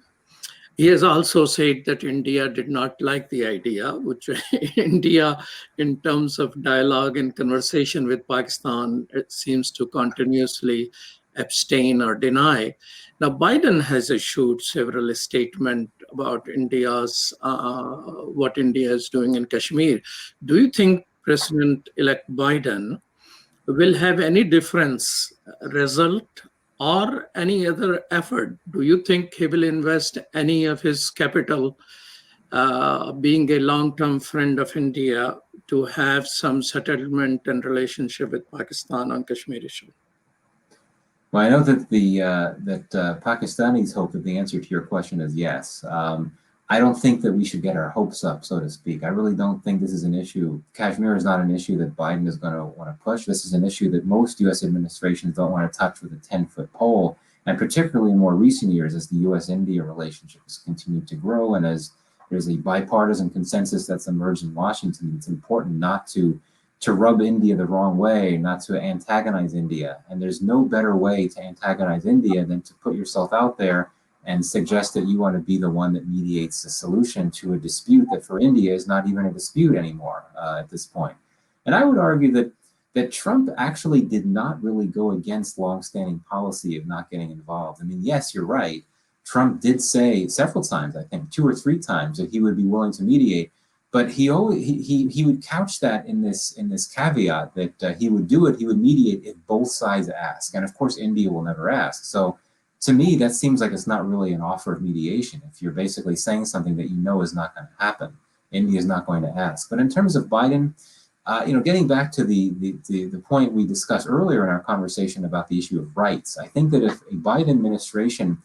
He has also said that India did not like the idea, which India, in terms of dialogue and conversation with Pakistan, it seems to continuously abstain or deny. Now, Biden has issued several statements about what India is doing in Kashmir. Do you think President-elect Biden will have any difference result or any other effort? Do you think he will invest any of his capital, being a long-term friend of India, to have some settlement and relationship with Pakistan on Kashmir issue? Well, I know that Pakistanis hope that the answer to your question is yes. I don't think that we should get our hopes up, so to speak. I really don't think this is an issue. Kashmir is not an issue that Biden is going to want to push. This is an issue that most U.S. administrations don't want to touch with a 10-foot pole. And particularly in more recent years, as the U.S.-India relationship has continued to grow and as there's a bipartisan consensus that's emerged in Washington, it's important not to rub India the wrong way, not to antagonize India. And there's no better way to antagonize India than to put yourself out there and suggest that you want to be the one that mediates a solution to a dispute that for India is not even a dispute anymore at this point. And I would argue that Trump actually did not really go against longstanding policy of not getting involved. I mean, yes, you're right. Trump did say several times, I think 2 or 3 times, that he would be willing to mediate. But he would couch that in this caveat that he would do it, he would mediate if both sides ask. And of course, India will never ask. So to me, that seems like it's not really an offer of mediation. If you're basically saying something that you know is not going to happen, India is not going to ask. But in terms of Biden, getting back to the point we discussed earlier in our conversation about the issue of rights, I think that if a Biden administration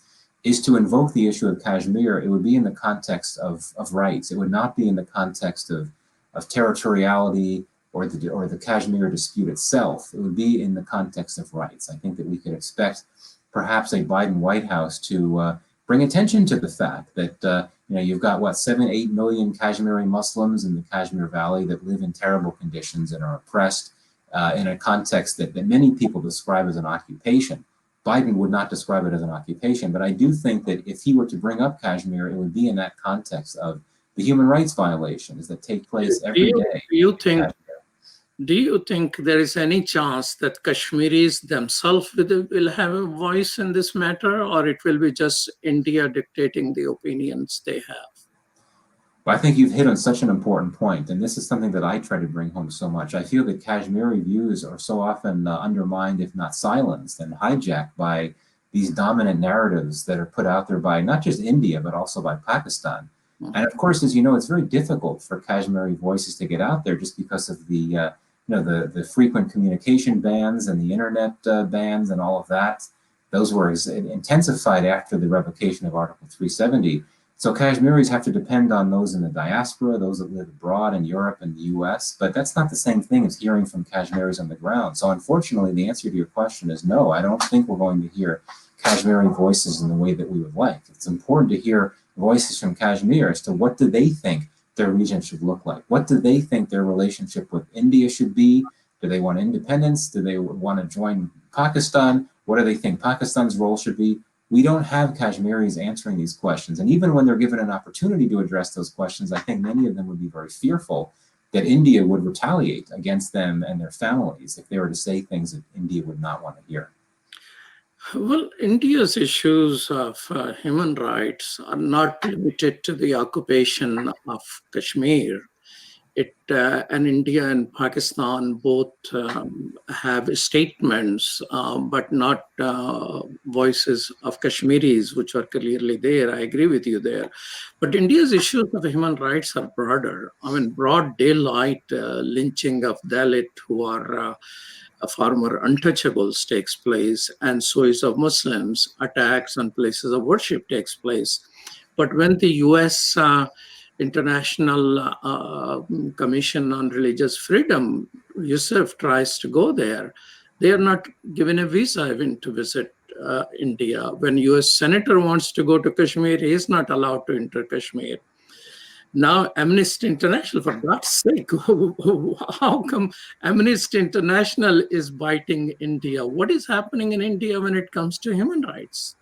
is to invoke the issue of Kashmir, it would be in the context of rights. It would not be in the context of territoriality or the Kashmir dispute itself. It would be in the context of rights. I think that we could expect perhaps a Biden White House to bring attention to the fact that you've got 7-8 million Kashmiri Muslims in the Kashmir Valley that live in terrible conditions and are oppressed in a context that many people describe as an occupation. Biden would not describe it as an occupation, but I do think that if he were to bring up Kashmir, it would be in that context of the human rights violations that take place every day. Do you think there is any chance that Kashmiris themselves will have a voice in this matter, or it will be just India dictating the opinions they have? Well, I think you've hit on such an important point, and this is something that I try to bring home so much. I feel that Kashmiri views are so often undermined, if not silenced, and hijacked by these dominant narratives that are put out there by not just India, but also by Pakistan. Mm-hmm. And of course, as you know, it's very difficult for Kashmiri voices to get out there just because of the frequent communication bans and the internet bans and all of that. Those were intensified after the revocation of Article 370. So Kashmiris have to depend on those in the diaspora, those that live abroad in Europe and the US, but that's not the same thing as hearing from Kashmiris on the ground. So unfortunately, the answer to your question is no. I don't think we're going to hear Kashmiri voices in the way that we would like. It's important to hear voices from Kashmir as to what do they think their region should look like. What do they think their relationship with India should be? Do they want independence? Do they want to join Pakistan? What do they think Pakistan's role should be? We don't have Kashmiris answering these questions. And even when they're given an opportunity to address those questions, I think many of them would be very fearful that India would retaliate against them and their families if they were to say things that India would not want to hear. Well, India's issues of human rights are not limited to the occupation of Kashmir. And India and Pakistan both have statements, but not voices of Kashmiris, which are clearly there. I agree with you there. But India's issues of human rights are broader. I mean, broad daylight lynching of Dalit who are former untouchables takes place, and so is of Muslims. Attacks on places of worship takes place. But when the U.S. International Commission on Religious Freedom, Yusuf, tries to go there, they are not given a visa even to visit India. When U.S. Senator wants to go to Kashmir, he is not allowed to enter Kashmir. Now, Amnesty International, for God's sake, how come Amnesty International is biting India? What is happening in India when it comes to human rights?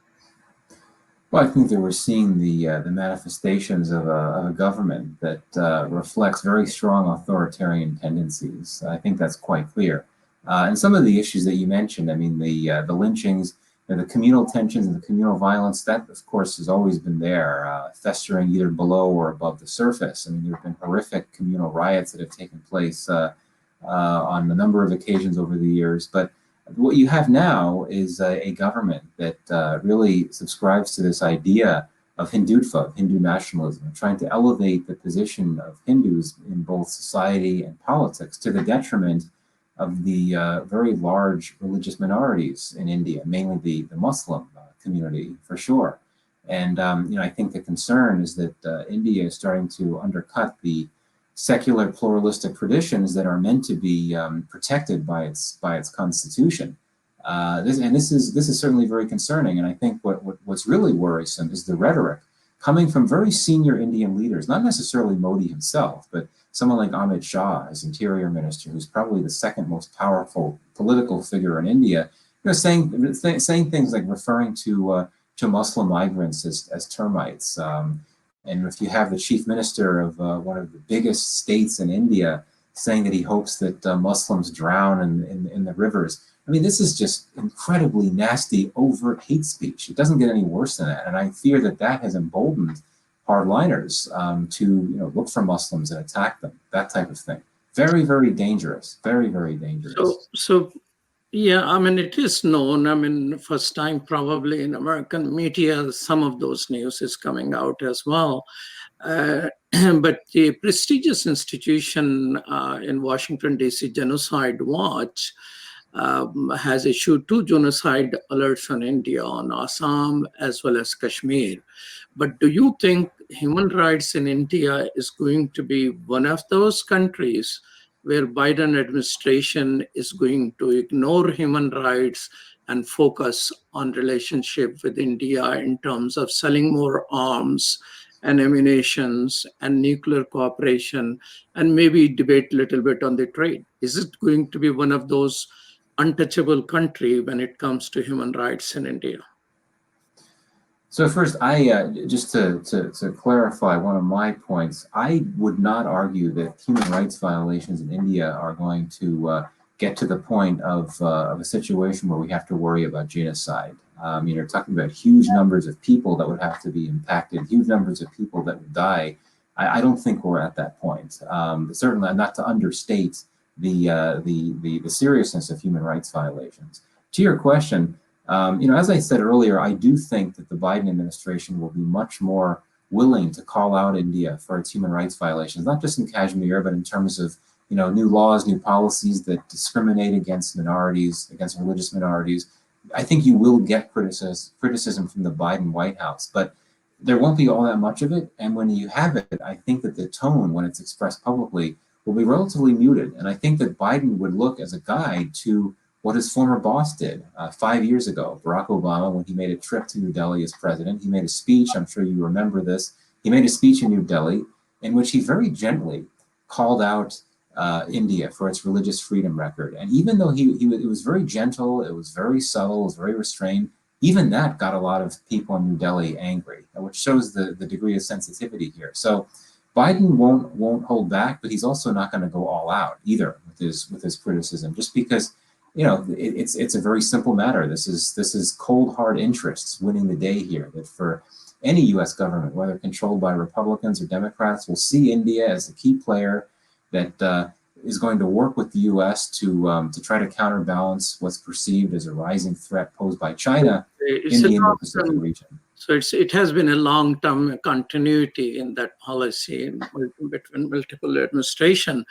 Well, I think that we're seeing the manifestations of a government that reflects very strong authoritarian tendencies. I think that's quite clear. And some of the issues that you mentioned, I mean, the lynchings, the communal tensions and the communal violence, that of course has always been there, festering either below or above the surface. I mean, there have been horrific communal riots that have taken place on a number of occasions over the years. But what you have now is a government that really subscribes to this idea of Hindutva, Hindu nationalism, trying to elevate the position of Hindus in both society and politics to the detriment of the very large religious minorities in India, mainly the Muslim community, for sure. And I think the concern is that India is starting to undercut the secular pluralistic traditions that are meant to be protected by its constitution. This is certainly very concerning. And I think what's really worrisome is the rhetoric coming from very senior Indian leaders, not necessarily Modi himself, but someone like Amit Shah, as interior minister, who's probably the second most powerful political figure in India, saying things like referring to Muslim migrants as termites. And if you have the chief minister of one of the biggest states in India saying that he hopes that Muslims drown in the rivers, I mean, this is just incredibly nasty, overt hate speech. It doesn't get any worse than that. And I fear that has emboldened hardliners to look for Muslims and attack them, that type of thing. Very, very dangerous. Very, very dangerous. So yeah, I mean, it is known. I mean, first time probably in American media, some of those news is coming out as well. But the prestigious institution in Washington, D.C., Genocide Watch, has issued 2 genocide alerts on India, on Assam as well as Kashmir. But do you think human rights in India is going to be one of those countries where Biden administration is going to ignore human rights and focus on relationship with India in terms of selling more arms and ammunitions and nuclear cooperation, and maybe debate a little bit on the trade? Is it going to be one of those untouchable country when it comes to human rights in India? So first, I just to clarify one of my points, I would not argue that human rights violations in India are going to get to the point of a situation where we have to worry about genocide. You're talking about huge numbers of people that would have to be impacted, huge numbers of people that would die. I don't think we're at that point. Certainly not to understate the seriousness of human rights violations. To your question, as I said earlier, I do think that the Biden administration will be much more willing to call out India for its human rights violations, not just in Kashmir, but in terms of new laws, new policies that discriminate against minorities, against religious minorities. I think you will get criticism from the Biden White House, but there won't be all that much of it. And when you have it, I think that the tone, when it's expressed publicly, will be relatively muted. And I think that Biden would look as a guide to what his former boss did 5 years ago, Barack Obama, when he made a trip to New Delhi as president. He made a speech, I'm sure you remember this, he made a speech in New Delhi in which he very gently called out India for its religious freedom record. And even though it was very gentle, it was very subtle, it was very restrained, even that got a lot of people in New Delhi angry, which shows the degree of sensitivity here. So Biden won't hold back, but he's also not going to go all out either with his criticism, just because it's a very simple matter. This is cold hard interests winning the day here. That for any U.S. government, whether controlled by Republicans or Democrats, will see India as a key player that is going to work with the U.S. to try to counterbalance what's perceived as a rising threat posed by China in the Indo-Pacific region. So it has been a long-term continuity in that policy between multiple administration.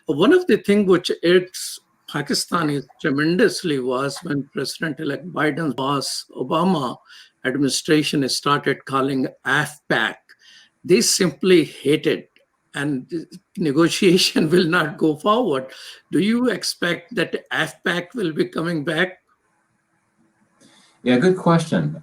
One of the things which irks Pakistani tremendously was when President-elect Biden's boss, Obama administration, started calling AFPAC. They simply hate it, and negotiation will not go forward. Do you expect that AFPAC will be coming back? Yeah, good question.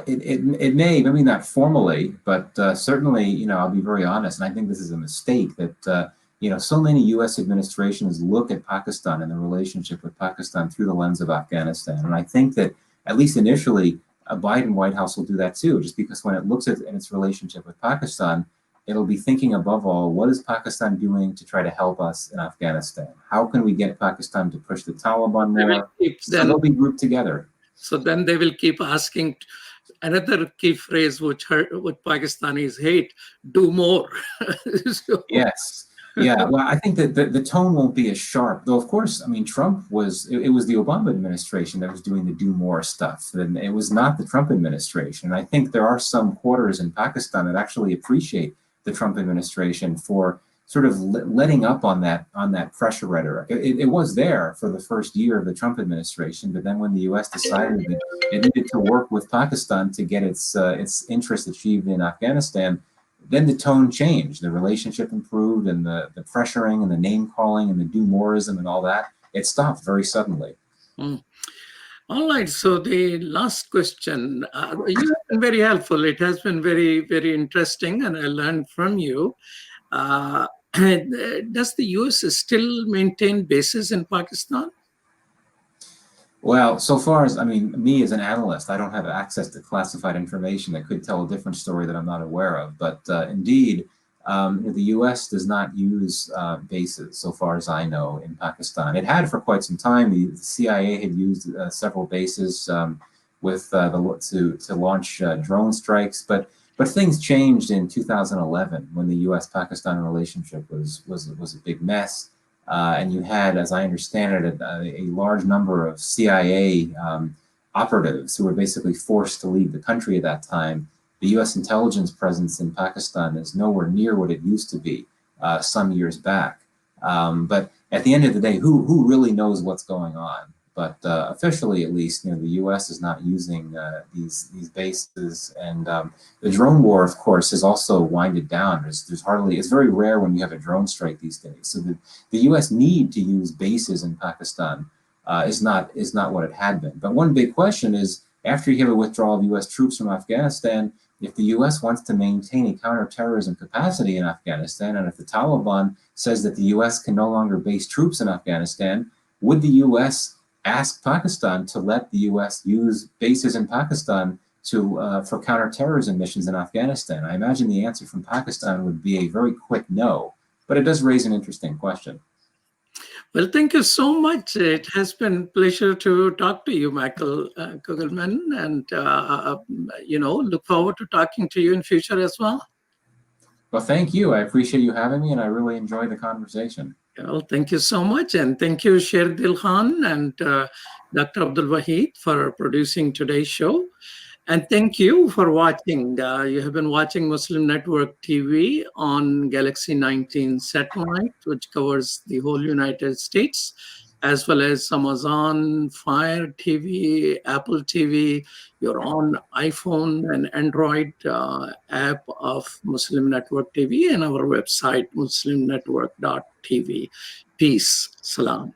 It may, maybe not formally, but certainly, I'll be very honest, and I think this is a mistake that, so many U.S. administrations look at Pakistan and the relationship with Pakistan through the lens of Afghanistan. And I think that, at least initially, a Biden White House will do that too, just because when it looks at its relationship with Pakistan, it'll be thinking above all, what is Pakistan doing to try to help us in Afghanistan? How can we get Pakistan to push the Taliban more? So they'll be grouped together. So then they will keep asking another key phrase which Pakistanis hate: do more. So, yes. Yeah, well, I think that the tone won't be as sharp, though. Of course, I mean, Trump was, it was the Obama administration that was doing the do more stuff, and it was not the Trump administration. I think there are some quarters in Pakistan that actually appreciate the Trump administration for sort of letting up on that pressure rhetoric. It was there for the first year of the Trump administration, but then when the U.S. decided that it needed to work with Pakistan to get its interests achieved in Afghanistan, then the tone changed. The relationship improved, and the pressuring and the name calling and the do moreism and all that, it stopped very suddenly. All right. So the last question, you have been very helpful. It has been very, very interesting, and I learned from you. Does the U.S. still maintain bases in Pakistan? Well, so far as, I mean, me as an analyst, I don't have access to classified information that could tell a different story that I'm not aware of. But indeed, the U.S. does not use bases, so far as I know, in Pakistan. It had for quite some time. The CIA had used several bases with to launch drone strikes, but things changed in 2011 when the U.S.-Pakistan relationship was a big mess. And you had, as I understand it, a large number of CIA operatives who were basically forced to leave the country at that time. The U.S. intelligence presence in Pakistan is nowhere near what it used to be some years back. But at the end of the day, who really knows what's going on? But officially, at least, the U.S. is not using these bases, and the drone war, of course, has also winded down. There's hardly, it's very rare when you have a drone strike these days. So the U.S. need to use bases in Pakistan is not what it had been. But one big question is, after you have a withdrawal of U.S. troops from Afghanistan, if the U.S. wants to maintain a counterterrorism capacity in Afghanistan, and if the Taliban says that the U.S. can no longer base troops in Afghanistan, would the U.S. ask Pakistan to let the U.S. use bases in Pakistan for counterterrorism missions in Afghanistan? I imagine the answer from Pakistan would be a very quick no, but it does raise an interesting question. Well, thank you so much. It has been a pleasure to talk to you, Michael Kugelman, and look forward to talking to you in future as well. Well, thank you. I appreciate you having me, and I really enjoyed the conversation. Well, thank you so much, and thank you, Sher Dilkhan and Dr. Abdul Wahid, for producing today's show. And thank you for watching. You have been watching Muslim Network TV on Galaxy 19 satellite, which covers the whole United States, as well as Amazon Fire TV, Apple TV, your own iPhone and Android app of Muslim Network TV, and our website, muslimnetwork.tv. Peace. Salam.